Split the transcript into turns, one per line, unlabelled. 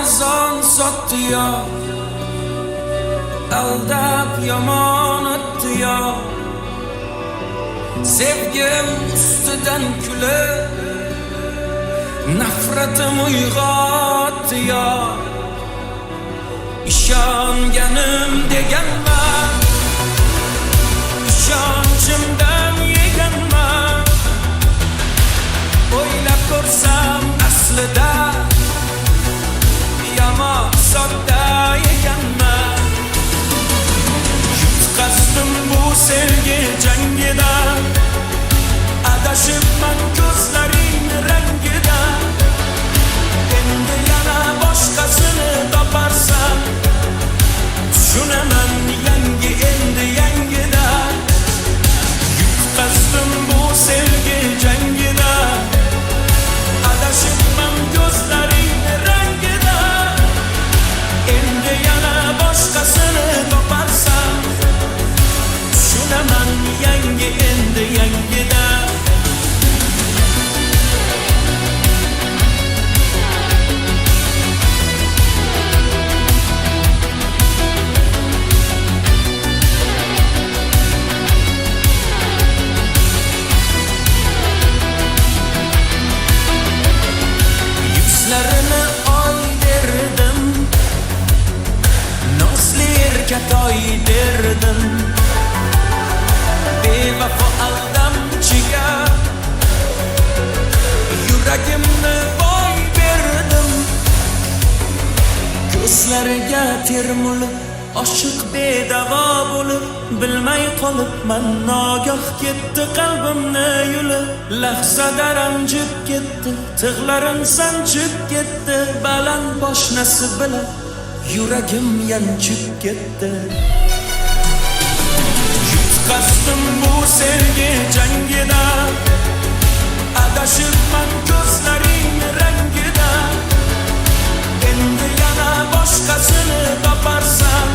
arzon sotdi yo, aldab yomon o'tdi yo. Sevgim ustidan kulib, nafratim uyg'otdi yo. İşonganim deganman, ishonchimdan yeganman. O'ylab ko'rsam aslida yomon sodda ekanman. Yutqazdim bu sevgi jangida, adashibman ko'zlaring rangida. Endi yana boshqasini toparsan, tushunaman yangi endi yangida. Yutqazdim bu sevgi jangida, adashibman ko'zlaring rangida. Endi yana boshqasini toparsan, tushunaman yangi endi yangida. Yuzlarini oydirdim, nosli erkatoy derdim. Bevafo aldamchiga yuragimni boy berdim. Ko'zlariga termulib, oshiq bedavo bo'lib, bilmay qolibman nogoh ketdi qalbimni yulib. Lahzada ranjib ketdi, tig'larim sanchib ketdi. Baland poshnasi bilan yuragim yanchib ketdi. Yutqazdim bu sevgi jangida, adashibman ko'zlaring rangida. Endi yana boshqasini toparsan,